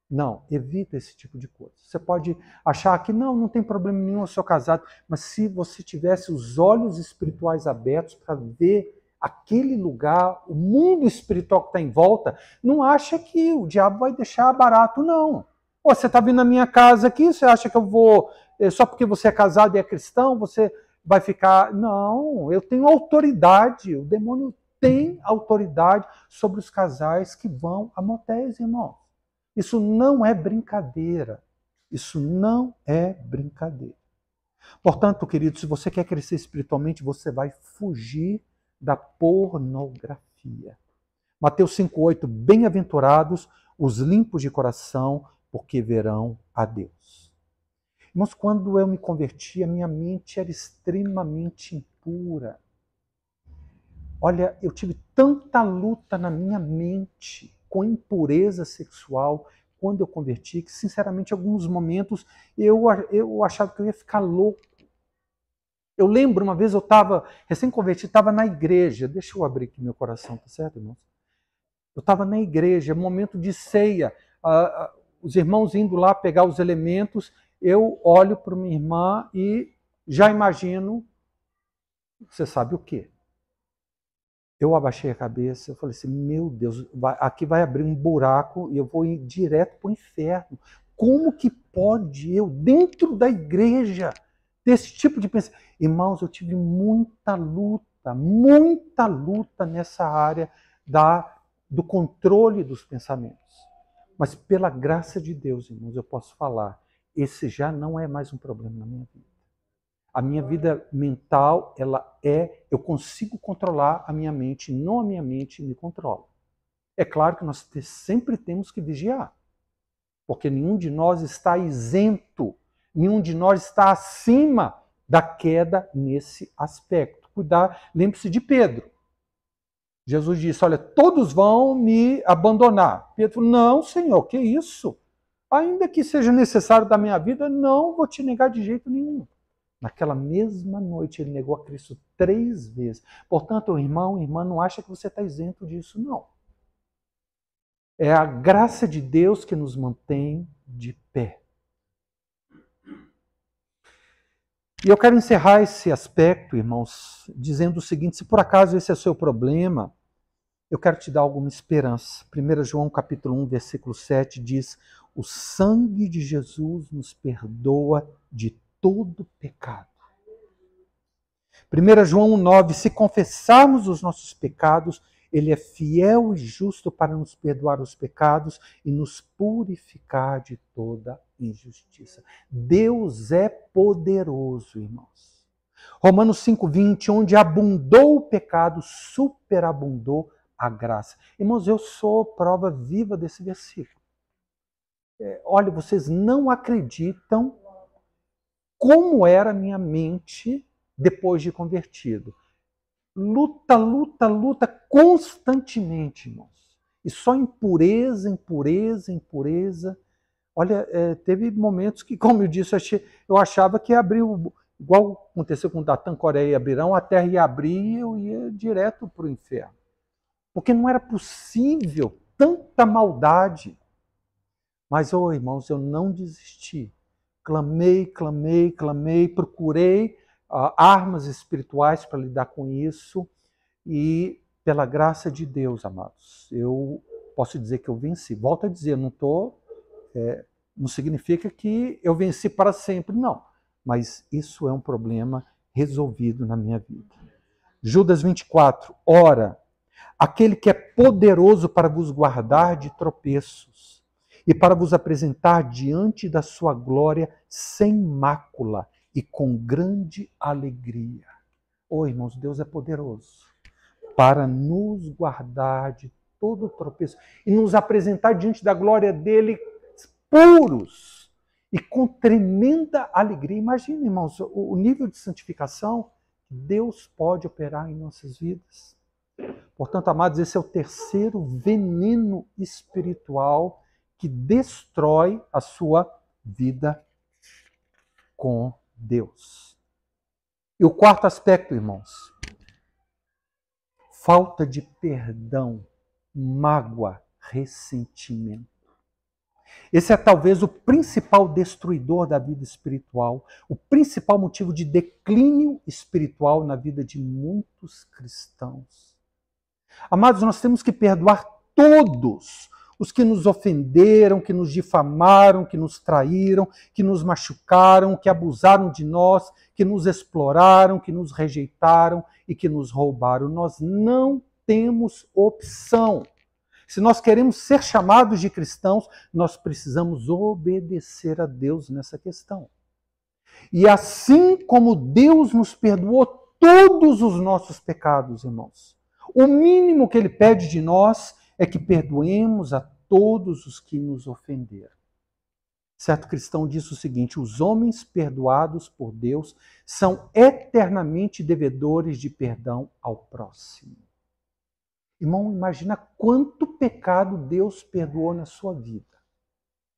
Não, evita esse tipo de coisa. Você pode achar que não tem problema nenhum, eu sou casado, mas se você tivesse os olhos espirituais abertos para ver aquele lugar, o mundo espiritual que está em volta, não acha que o diabo vai deixar barato, não. Pô, você está vindo na minha casa aqui, você acha que eu vou, só porque você é casado e é cristão, você vai ficar... Não, eu tenho autoridade, o demônio tem autoridade sobre os casais que vão a motéis, irmão. Isso não é brincadeira. Isso não é brincadeira. Portanto, querido, se você quer crescer espiritualmente, você vai fugir da pornografia. Mateus 5,8, bem-aventurados os limpos de coração, porque verão a Deus. Irmãos, quando eu me converti, a minha mente era extremamente impura. Olha, eu tive tanta luta na minha mente com impureza sexual quando eu converti, que sinceramente em alguns momentos eu achava que eu ia ficar louco. Eu lembro, uma vez eu estava recém-convertido, estava na igreja. Deixa eu abrir aqui meu coração, tá certo, irmãos? Eu estava na igreja, momento de ceia, os irmãos indo lá pegar os elementos, eu olho para minha irmã e já imagino, você sabe o quê? Eu abaixei a cabeça, eu falei assim, meu Deus, aqui vai abrir um buraco e eu vou ir direto para o inferno. Como que pode eu, dentro da igreja, ter esse tipo de pensamento? Irmãos, eu tive muita luta nessa área do controle dos pensamentos. Mas pela graça de Deus, irmãos, eu posso falar, esse já não é mais um problema na minha vida. A minha vida mental, eu consigo controlar a minha mente, não a minha mente me controla. É claro que nós sempre temos que vigiar, porque nenhum de nós está isento, nenhum de nós está acima da queda nesse aspecto. Cuidar, lembre-se de Pedro. Jesus disse, olha, todos vão me abandonar. Pedro falou, não, Senhor, que isso? Ainda que seja necessário da minha vida, não vou te negar de jeito nenhum. Naquela mesma noite ele negou a Cristo 3 vezes. Portanto, irmão, irmã, não acha que você está isento disso, não. É a graça de Deus que nos mantém de pé. E eu quero encerrar esse aspecto, irmãos, dizendo o seguinte, se por acaso esse é o seu problema, eu quero te dar alguma esperança. 1 João capítulo 1, versículo 7 diz, o sangue de Jesus nos perdoa de todo pecado. 1 João 1,9, se confessarmos os nossos pecados, Ele é fiel e justo para nos perdoar os pecados e nos purificar de toda injustiça. Deus é poderoso, irmãos. Romanos 5,20, onde abundou o pecado, superabundou a graça. Irmãos, eu sou prova viva desse versículo. Olha, vocês não acreditam como era a minha mente depois de convertido. Luta, luta, luta constantemente, irmãos. E só impureza, impureza, impureza. Olha, teve momentos que, como eu disse, eu achava que ia abrir, igual aconteceu com Datã, Coreia e Abirão, a terra ia abrir e eu ia direto para o inferno. Porque não era possível tanta maldade. Mas, irmãos, eu não desisti. Clamei, clamei, clamei, procurei armas espirituais para lidar com isso e, pela graça de Deus, amados, eu posso dizer que eu venci. Volto a dizer, não significa que eu venci para sempre, não. Mas isso é um problema resolvido na minha vida. Judas 24, ora, aquele que é poderoso para vos guardar de tropeços e para vos apresentar diante da sua glória sem mácula e com grande alegria. Irmãos, Deus é poderoso para nos guardar de todo tropeço e nos apresentar diante da glória dele puros e com tremenda alegria. Imagina, irmãos, o nível de santificação que Deus pode operar em nossas vidas. Portanto, amados, esse é o terceiro veneno espiritual que destrói a sua vida com Deus. E o quarto aspecto, irmãos, falta de perdão, mágoa, ressentimento. Esse é talvez o principal destruidor da vida espiritual, o principal motivo de declínio espiritual na vida de muitos cristãos. Amados, nós temos que perdoar todos os que nos ofenderam, que nos difamaram, que nos traíram, que nos machucaram, que abusaram de nós, que nos exploraram, que nos rejeitaram e que nos roubaram. Nós não temos opção. Se nós queremos ser chamados de cristãos, nós precisamos obedecer a Deus nessa questão. E assim como Deus nos perdoou todos os nossos pecados, irmãos, o mínimo que Ele pede de nós é que perdoemos a todos os que nos ofenderam. Certo cristão disse o seguinte, os homens perdoados por Deus são eternamente devedores de perdão ao próximo. Irmão, imagina quanto pecado Deus perdoou na sua vida.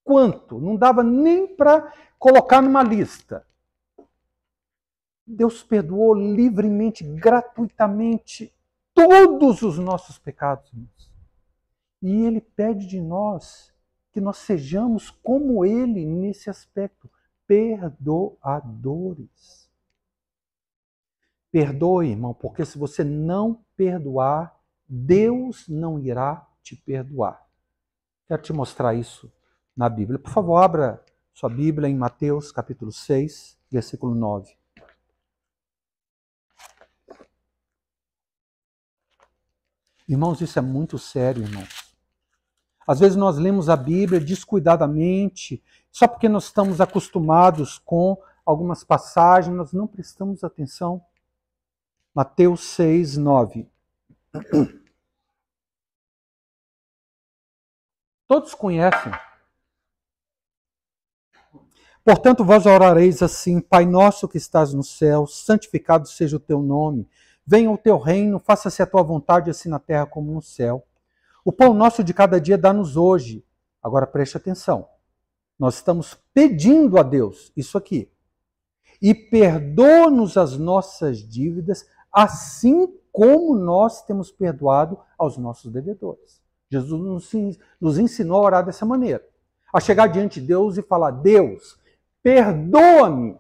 Quanto? Não dava nem para colocar numa lista. Deus perdoou livremente, gratuitamente, todos os nossos pecados. E Ele pede de nós que nós sejamos como Ele nesse aspecto, perdoadores. Perdoe, irmão, porque se você não perdoar, Deus não irá te perdoar. Quero te mostrar isso na Bíblia. Por favor, abra sua Bíblia em Mateus capítulo 6, versículo 9. Irmãos, isso é muito sério, irmãos. Às vezes nós lemos a Bíblia descuidadamente, só porque nós estamos acostumados com algumas passagens, nós não prestamos atenção. Mateus 6, 9. Todos conhecem. Portanto, vós orareis assim: Pai nosso que estás no céu, santificado seja o teu nome. Venha o teu reino, faça-se a tua vontade, assim na terra como no céu. O pão nosso de cada dia dá-nos hoje. Agora preste atenção. Nós estamos pedindo a Deus isso aqui. E perdoa-nos as nossas dívidas, assim como nós temos perdoado aos nossos devedores. Jesus nos ensinou a orar dessa maneira. A chegar diante de Deus e falar: Deus, perdoa-me,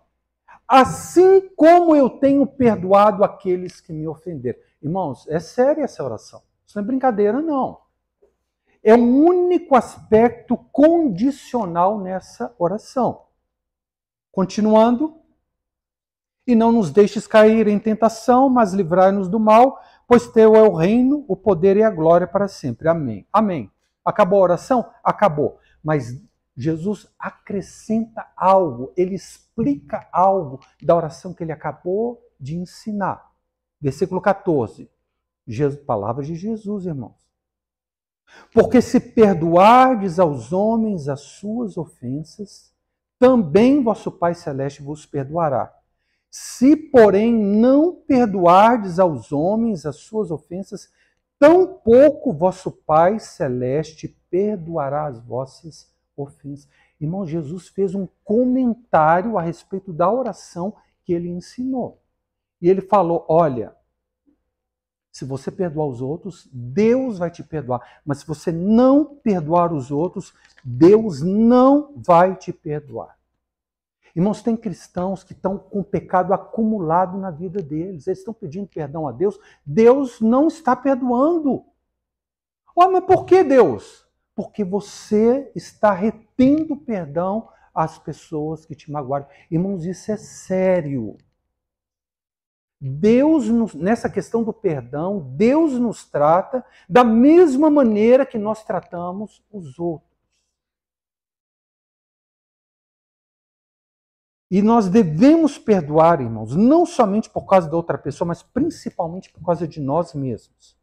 assim como eu tenho perdoado aqueles que me ofenderam. Irmãos, é séria essa oração. Isso não é brincadeira, não. É o único aspecto condicional nessa oração. Continuando. E não nos deixes cair em tentação, mas livrai-nos do mal, pois teu é o reino, o poder e a glória para sempre. Amém. Amém. Acabou a oração? Acabou. Mas Jesus acrescenta algo, ele explica algo da oração que ele acabou de ensinar. Versículo 14. Palavras de Jesus, irmãos. Porque se perdoardes aos homens as suas ofensas, também vosso Pai Celeste vos perdoará. Se, porém, não perdoardes aos homens as suas ofensas, tampouco vosso Pai Celeste perdoará as vossas ofensas. Irmão, Jesus fez um comentário a respeito da oração que ele ensinou. E ele falou: olha, se você perdoar os outros, Deus vai te perdoar. Mas se você não perdoar os outros, Deus não vai te perdoar. Irmãos, tem cristãos que estão com pecado acumulado na vida deles. Eles estão pedindo perdão a Deus. Deus não está perdoando. Mas por que Deus? Porque você está retendo perdão às pessoas que te magoaram. Irmãos, isso é sério. Nessa questão do perdão, Deus nos trata da mesma maneira que nós tratamos os outros. E nós devemos perdoar, irmãos, não somente por causa da outra pessoa, mas principalmente por causa de nós mesmos.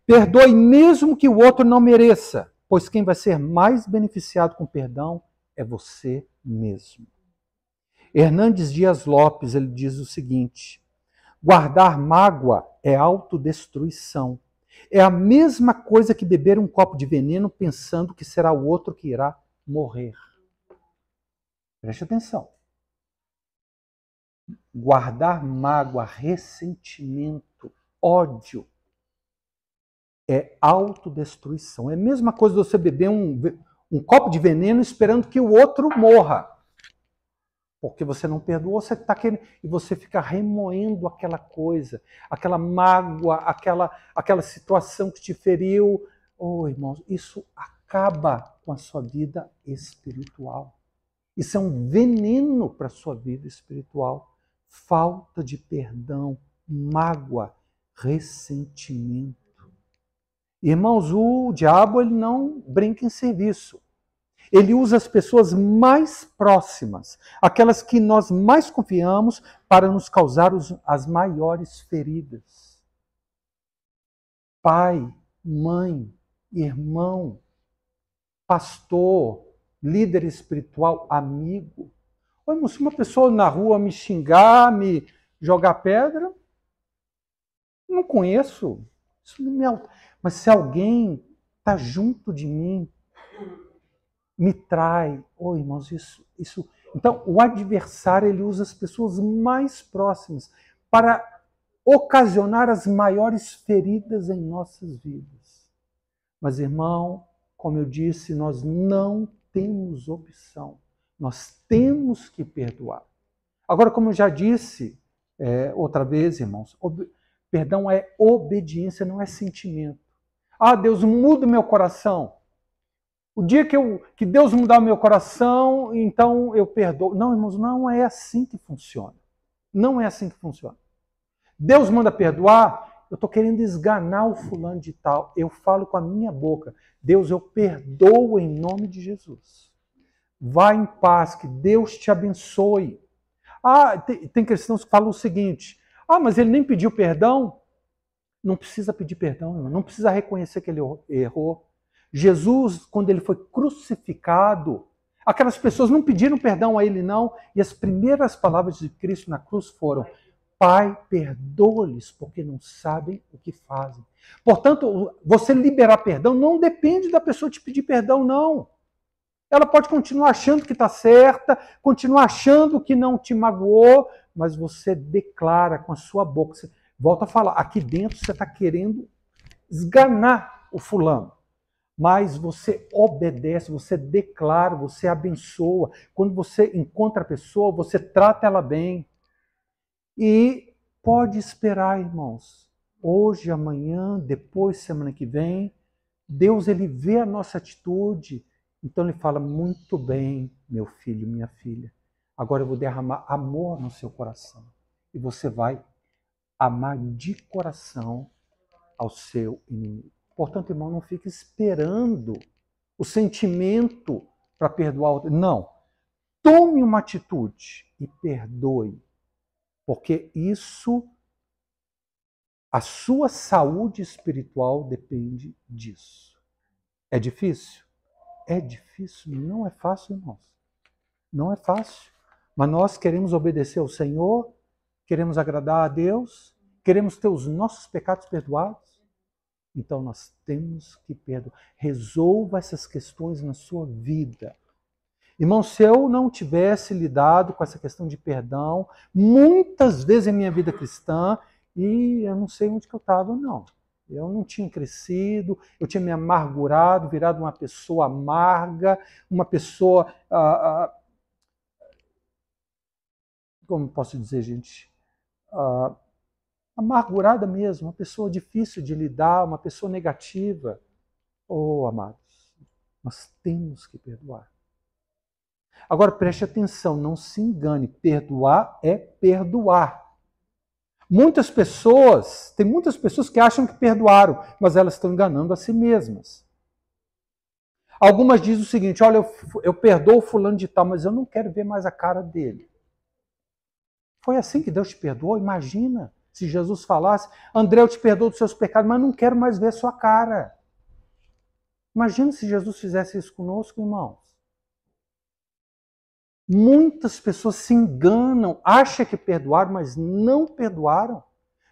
Perdoe mesmo que o outro não mereça, pois quem vai ser mais beneficiado com perdão é você mesmo. Hernandes Dias Lopes, ele diz o seguinte: guardar mágoa é autodestruição. É a mesma coisa que beber um copo de veneno pensando que será o outro que irá morrer. Preste atenção. Guardar mágoa, ressentimento, ódio é autodestruição. É a mesma coisa de você beber um copo de veneno esperando que o outro morra. Porque você não perdoou, você está querendo, e você fica remoendo aquela coisa, aquela mágoa, aquela situação que te feriu. Oh, irmãos, isso acaba com a sua vida espiritual. Isso é um veneno para a sua vida espiritual. Falta de perdão, mágoa, ressentimento. Irmãos, o diabo ele não brinca em serviço. Ele usa as pessoas mais próximas, aquelas que nós mais confiamos, para nos causar as maiores feridas. Pai, mãe, irmão, pastor, líder espiritual, amigo. Se uma pessoa na rua me xingar, me jogar pedra, não conheço. Isso não me... Mas se alguém está junto de mim, me trai. Irmãos, isso... Então, o adversário, ele usa as pessoas mais próximas para ocasionar as maiores feridas em nossas vidas. Mas, irmão, como eu disse, nós não temos opção. Nós temos que perdoar. Agora, como eu já disse outra vez, irmãos, perdão é obediência, não é sentimento. Deus, muda o meu coração. O dia que Deus mudar o meu coração, então eu perdoo. Não, irmãos, não é assim que funciona. Não é assim que funciona. Deus manda perdoar, eu estou querendo esganar o fulano de tal. Eu falo com a minha boca: Deus, eu perdoo em nome de Jesus. Vá em paz, que Deus te abençoe. Tem cristãos que falam o seguinte: mas ele nem pediu perdão. Não precisa pedir perdão, irmão. Não precisa reconhecer que ele errou. Jesus, quando ele foi crucificado, aquelas pessoas não pediram perdão a ele, não. E as primeiras palavras de Cristo na cruz foram: Pai, perdoa-lhes, porque não sabem o que fazem. Portanto, você liberar perdão não depende da pessoa te pedir perdão, não. Ela pode continuar achando que está certa, continuar achando que não te magoou, mas você declara com a sua boca. Você volta a falar, aqui dentro você está querendo esganar o fulano. Mas você obedece, você declara, você abençoa. Quando você encontra a pessoa, você trata ela bem. E pode esperar, irmãos. Hoje, amanhã, depois, semana que vem, Deus ele vê a nossa atitude. Então ele fala: muito bem, meu filho, minha filha. Agora eu vou derramar amor no seu coração. E você vai amar de coração ao seu inimigo. Portanto, irmão, não fique esperando o sentimento para perdoar outro. Não. Tome uma atitude e perdoe. Porque isso, a sua saúde espiritual depende disso. É difícil? É difícil, não é fácil, irmãos. Não é fácil. Mas nós queremos obedecer ao Senhor, queremos agradar a Deus, queremos ter os nossos pecados perdoados. Então nós temos que perdoar. Resolva essas questões na sua vida. Irmão, se eu não tivesse lidado com essa questão de perdão, muitas vezes em minha vida cristã, e eu não sei onde que eu estava, não. Eu não tinha crescido, eu tinha me amargurado, virado uma pessoa amarga, uma pessoa, como posso dizer, gente, amargurada mesmo, uma pessoa difícil de lidar, uma pessoa negativa. Oh, amados, nós temos que perdoar. Agora preste atenção, não se engane, perdoar é perdoar. Tem muitas pessoas que acham que perdoaram, mas elas estão enganando a si mesmas. Algumas dizem o seguinte: olha, eu perdoo o fulano de tal, mas eu não quero ver mais a cara dele. Foi assim que Deus te perdoou? Imagina se Jesus falasse: André, eu te perdoo dos seus pecados, mas não quero mais ver a sua cara. Imagina se Jesus fizesse isso conosco, irmãos. Muitas pessoas se enganam, acham que perdoaram, mas não perdoaram.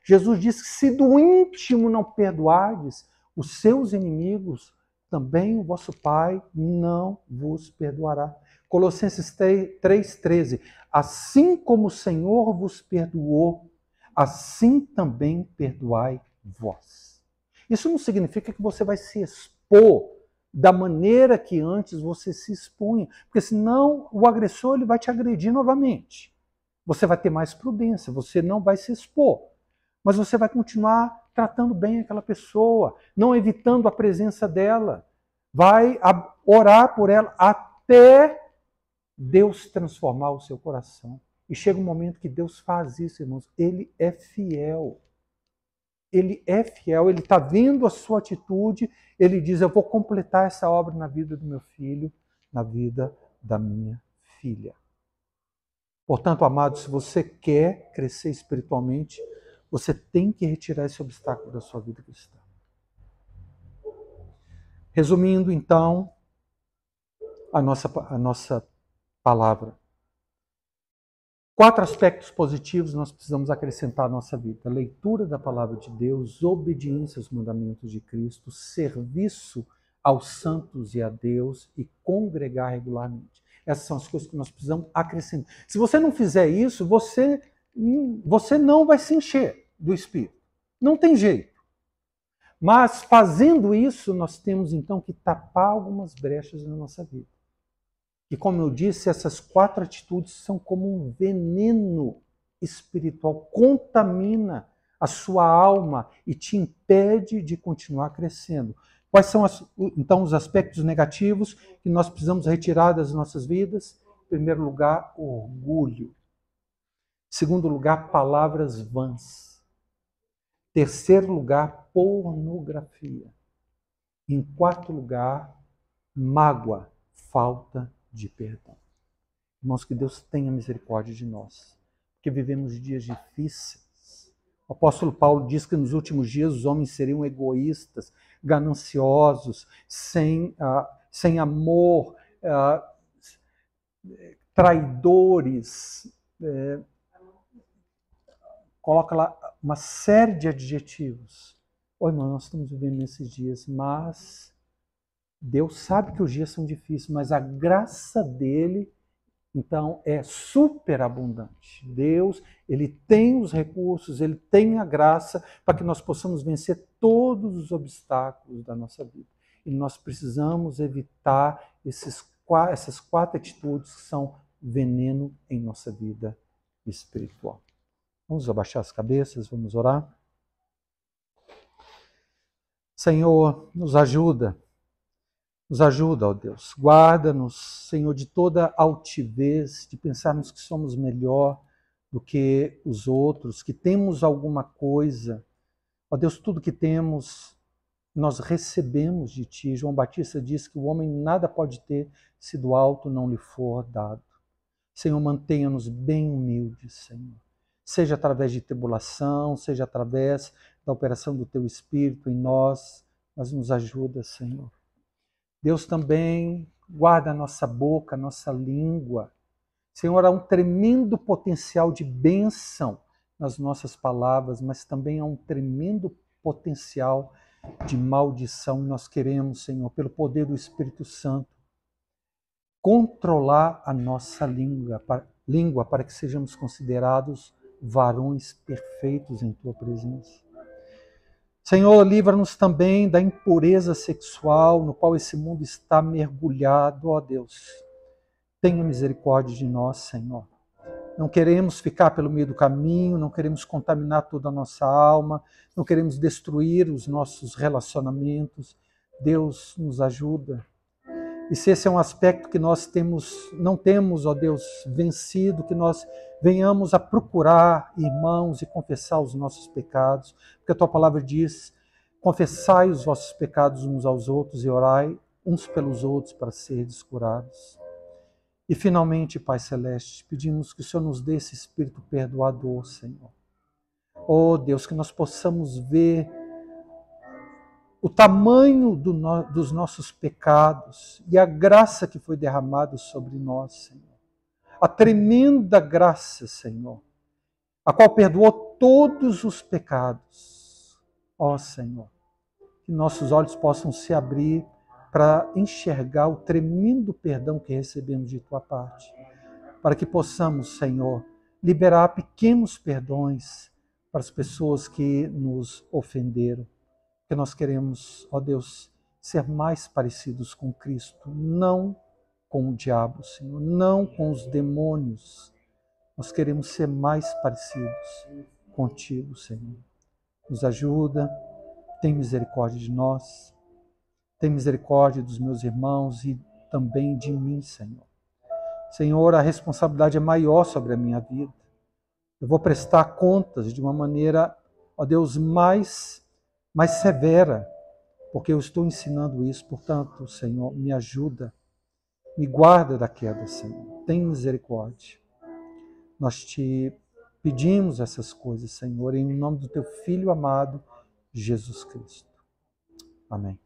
Jesus disse que se do íntimo não perdoardes os seus inimigos, também o vosso Pai não vos perdoará. Colossenses 3,13. Assim como o Senhor vos perdoou, assim também perdoai vós. Isso não significa que você vai se expor da maneira que antes você se expunha, porque senão o agressor ele vai te agredir novamente. Você vai ter mais prudência, você não vai se expor, mas você vai continuar tratando bem aquela pessoa, não evitando a presença dela, vai orar por ela até Deus transformar o seu coração. E chega um momento que Deus faz isso, irmãos, ele é fiel. Ele é fiel, ele está vendo a sua atitude, ele diz: eu vou completar essa obra na vida do meu filho, na vida da minha filha. Portanto, amados, se você quer crescer espiritualmente, você tem que retirar esse obstáculo da sua vida cristã. Resumindo, então, a nossa palavra. 4 aspectos positivos nós precisamos acrescentar à nossa vida: leitura da palavra de Deus, obediência aos mandamentos de Cristo, serviço aos santos e a Deus e congregar regularmente. Essas são as coisas que nós precisamos acrescentar. Se você não fizer isso, você não vai se encher do Espírito. Não tem jeito. Mas fazendo isso, nós temos então que tapar algumas brechas na nossa vida. E como eu disse, essas 4 atitudes são como um veneno espiritual, contamina a sua alma e te impede de continuar crescendo. Quais são, então, os aspectos negativos que nós precisamos retirar das nossas vidas? Em primeiro lugar, orgulho. Em segundo lugar, palavras vãs. Em terceiro lugar, pornografia. Em quarto lugar, mágoa, falta de perdão. Irmãos, que Deus tenha misericórdia de nós. porque vivemos dias difíceis. O apóstolo Paulo diz que nos últimos dias os homens seriam egoístas, gananciosos, sem amor, traidores, coloca lá uma série de adjetivos. Oi, irmão, nós estamos vivendo nesses dias, mas Deus sabe que os dias são difíceis, mas a graça dele, então, é superabundante. Deus, ele tem os recursos, ele tem a graça para que nós possamos vencer todos os obstáculos da nossa vida. E nós precisamos evitar essas 4 atitudes que são veneno em nossa vida espiritual. Vamos abaixar as cabeças, vamos orar. Senhor, nos ajuda, ó Deus. Guarda-nos, Senhor, de toda altivez, de pensarmos que somos melhor do que os outros, que temos alguma coisa. Ó Deus, tudo que temos, nós recebemos de Ti. João Batista diz que o homem nada pode ter se do alto não lhe for dado. Senhor, mantenha-nos bem humildes, Senhor. Seja através de tribulação, seja através da operação do Teu Espírito em nós, mas nos ajuda, Senhor. Deus também guarda a nossa boca, a nossa língua. Senhor, há um tremendo potencial de bênção nas nossas palavras, mas também há um tremendo potencial de maldição. Nós queremos, Senhor, pelo poder do Espírito Santo, controlar a nossa língua para que sejamos considerados varões perfeitos em Tua presença. Senhor, livra-nos também da impureza sexual no qual esse mundo está mergulhado, ó Deus. Tenha misericórdia de nós, Senhor. Não queremos ficar pelo meio do caminho, não queremos contaminar toda a nossa alma, não queremos destruir os nossos relacionamentos. Deus nos ajuda. E se esse é um aspecto que nós não temos, ó Deus, vencido, que nós venhamos a procurar irmãos e confessar os nossos pecados, porque a Tua palavra diz, confessai os vossos pecados uns aos outros e orai uns pelos outros para seres curados. E finalmente, Pai Celeste, pedimos que o Senhor nos dê esse espírito perdoador, Senhor. Oh Deus, que nós possamos ver o tamanho dos nossos pecados e a graça que foi derramada sobre nós, Senhor. A tremenda graça, Senhor, a qual perdoou todos os pecados. Ó Senhor, que nossos olhos possam se abrir para enxergar o tremendo perdão que recebemos de Tua parte, para que possamos, Senhor, liberar pequenos perdões para as pessoas que nos ofenderam. Porque nós queremos, ó Deus, ser mais parecidos com Cristo, não com o diabo, Senhor, não com os demônios. Nós queremos ser mais parecidos contigo, Senhor. Nos ajuda, tem misericórdia de nós, tem misericórdia dos meus irmãos e também de mim, Senhor. Senhor, a responsabilidade é maior sobre a minha vida. Eu vou prestar contas de uma maneira, ó Deus, mais severa, porque eu estou ensinando isso. Portanto, Senhor, me ajuda, me guarda da queda, Senhor. Tem misericórdia. Nós Te pedimos essas coisas, Senhor, em nome do Teu Filho amado, Jesus Cristo. Amém.